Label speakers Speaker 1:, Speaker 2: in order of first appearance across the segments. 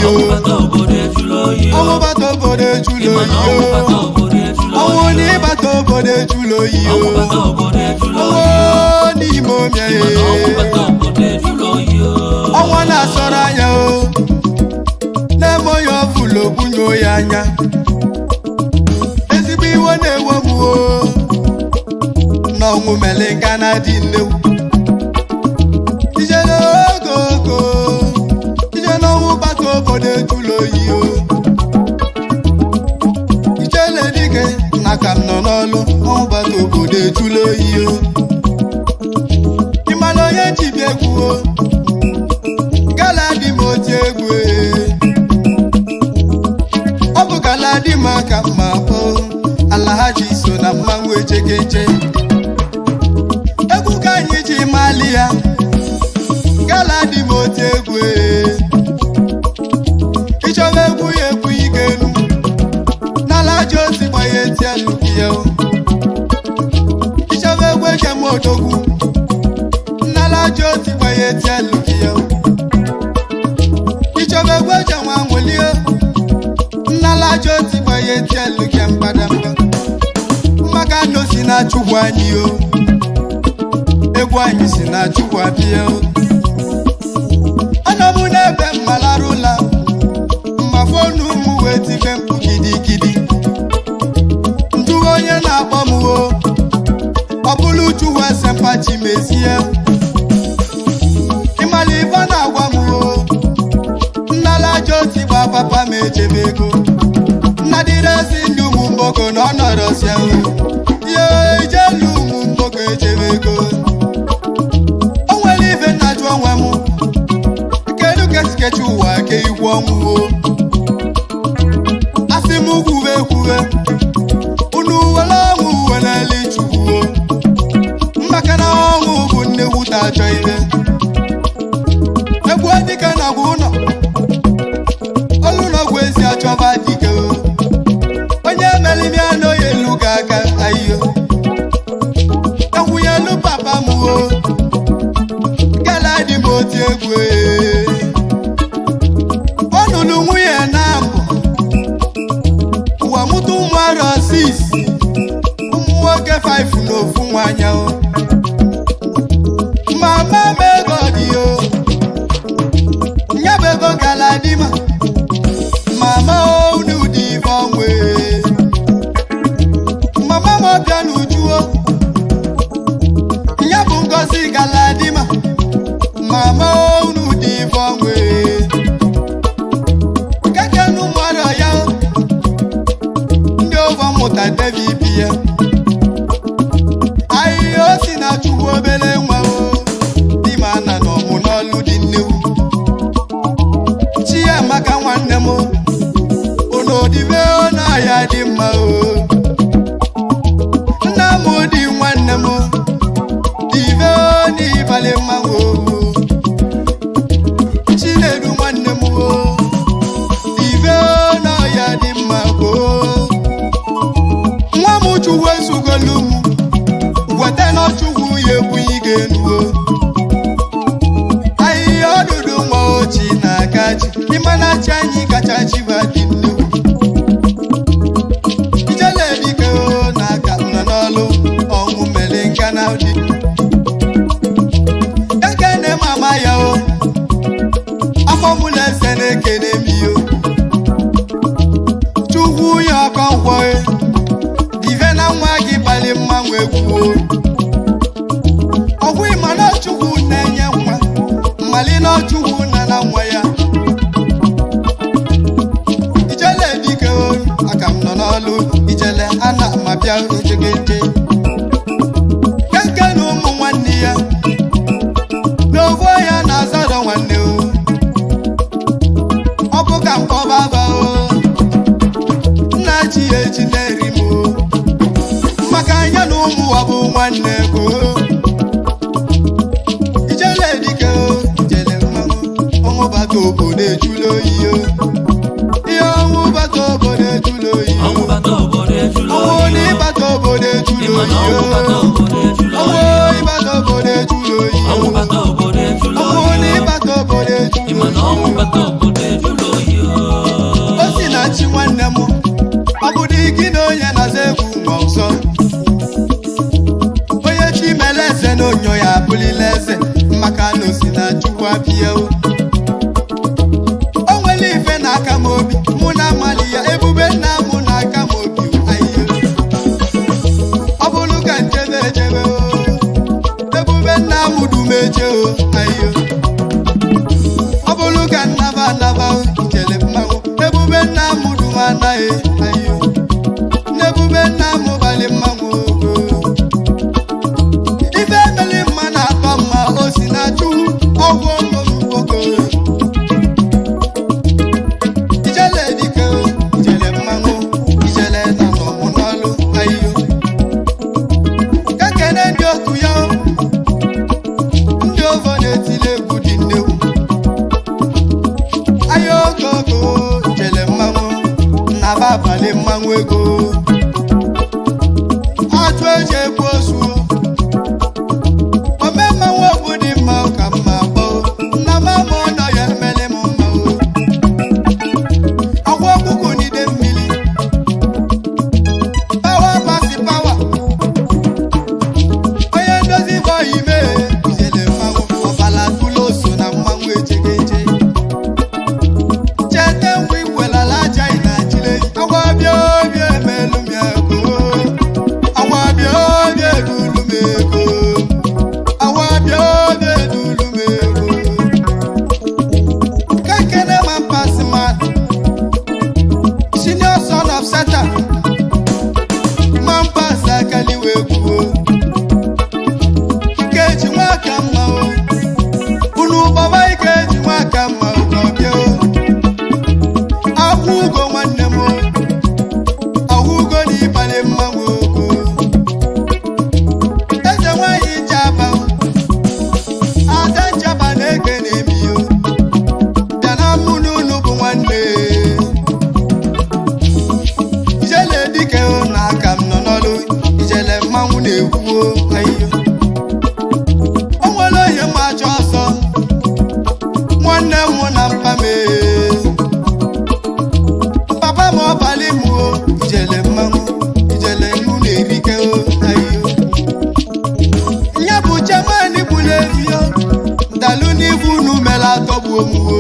Speaker 1: yo. Ọmọ bàtọ̀ bòde jùlọ yo. Ọmọ ní bàtọ̀ bòde jùlọ yo. Ọmọ ní mo mẹ́ ye. Ọmọ náà sọ̀rọ̀ anya o. N'emo yo fulo bunyo ya anya. Ezigbo iwe na-ewe m o. N'ọnwụ mere nka na dị nnewu. Ijele ogogo. Ije n'ọnwụ bàtọ̀ bòde jùlọ yo. Ijele dike n'aka m nọ n'ọlụ. Ọnwụ bàtọ̀ bòde jùlọ yo. Ịmala onye ji bịa egwu o. Gala dị m oti egwu e. Ọ bụ gala dị m aka mma o. Alahaji so na mmanwụ echekeche. Egwu ka anyị ji mali ya. Gala dị m oti egwu e. Ịchọba egwu ya egwu ike enu. N'alaji osi gbanye eti elu gị ya o. Ịchọba egwu eje m odogwu. N'alaji osi gbanye eti elu gị ya o. Ịchọba egwu eje nwa nwụlie. N'alaji osi gbanye eti elu gị ya mkpadamba. Maka na o si na Chukwu anyị o. Egwu anyị si na Chukwu abịa o. Anọ m n'ebe mmalarụla. Mma fonu m wee tibe mkpu gidigidi. Ndụ onye na-akpọ m o. Ọ bụrụ Chukwu ese mpachi mezie. Ịmala ife na-agwa m o. N'alaji osi gba papa m echebe ego. Nnadịrịsị ndị ụmụ mgboko na ọ nọrọ sia o. Ye ijelu ụmụ mgboko echebe ego. O nwere ife nna-ajụ onwe m. Kedu ka esi kechi ụwa ke igwe ọnwụ o. Asị m kwube ekwube. Unu were ọnwụ weleli Chukwu o. Maka na ọnwụ bụ nnewute ajọ ihe. Egwu dike na gwa ụlọ. Olu n'ọgwụ ezi achọba dike o. Onye melimi anọghị elu ga aka ayo. Egwu ya elu papa m o. Gala dị m oti egwu e. Ọ nụrụ nwunye na mbụ. Ụwa mụta ụmụ arọ 6. Ụmụ nwoke 5 na ofu nwanyị o. Mama m ego dị o. Nyebe ego gala dị ma. Mama o n'ụdị ife ọnwe. Mama m ọbịa n'uju o. Nye bụ ngozi gala dị ma. Mama o n'ụdị ife ọnwe. Keke n'ụmụarọ ya o. Ndị ọgọ mụta David ya. Ahịhịa o si na Chukwu obere nwa o. Di ma na n'ọmụ n'ọlụ dị nnewu. Chiamaka nwanne m o. Onodibe ọ na-aya dị mma o. Nna m dị nwanne m o. Dive ọ n'ịbalị mmanwụ o. Chinedu nwanne m o. Dive ọ na-aya dị mma o. Nwa m Chukwu ezugolu m. Weta na Chukwu ya ebunyi ga-enu o. Ahịhịa ọdụdụ nwa ochi na-aka ji. Ịma na chi anyị kacha chiba dị nnukwu. Ijele dike o na-aka nọ n'ọlụ. Ọnwụ mere nka na dị. Ekene mama ya o. Afọ mụ na-ese na-ekene m o. Chukwu ya ọkọ nkwọ e. Dive na nwa gị balị mmanwụ egwu o. Ọgwụ ịma na Chukwu na-enye nwa. Mmali na Chukwu na nwa ya. Ijele mudu meje o ayo abulu kan naba ijele mmanwụ ebube nna mudu mana ayo nebube nna mobali mmanwụ ife meli mana atọ o si na chu ọgwụ ogo ijele dike ijele mmanwụ ijele na n'ọmụ n'ọlụ ayo kakene ndị otu ya ndị ovo na-etile egwu dị nnewu ayo gogo ijele mmanwụ nnaba abalị mmanwụ ego atụ eji ekwu osu ome mmanwụ ogbu dị mma ka mma gboo nna m ama ọnọ ya emele m mma agwọ ọkụkụ n'ide mmiri pawa pasi pawa onye ndozi bụ ime ijele mmanwụ ọbala tụlụ so na mmanwụ ejegeje chete ngwa ikwelala aja ị na-achile agwa bịa obi emelu m ya ego agwa bịa obi edulu m ego agwa bịa obi edulu m ego kekene ma mpasi man senior son of Satan ma mpasi akaliwe egwu ikeji nwaka mma o unu baba ikeji nwaka mma o ọbịa o akwụ ugo nwanne m akwụ ugo n'ịbalị mmanwụ ogo eze nwanyị njaba ada njaba na-ege na-emi o bịa na mụ n'unu bụ nwanne ijele dike o na aka m nọ n'ọlụ ijele mmanwụ na-egwu o ayo o nwere onye m achọ ọsọ nwanne m na mpame papa m ọbalị m o ijele mmanwụ ijele nnu na-erike o ayo nya bụ chemani gbulu ezi o dalụ n'ibu unu mere atọgbuo m o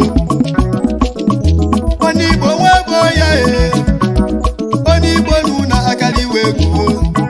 Speaker 1: onye igbo nwe bụ ya onye igbo nu na akara iwe egwu o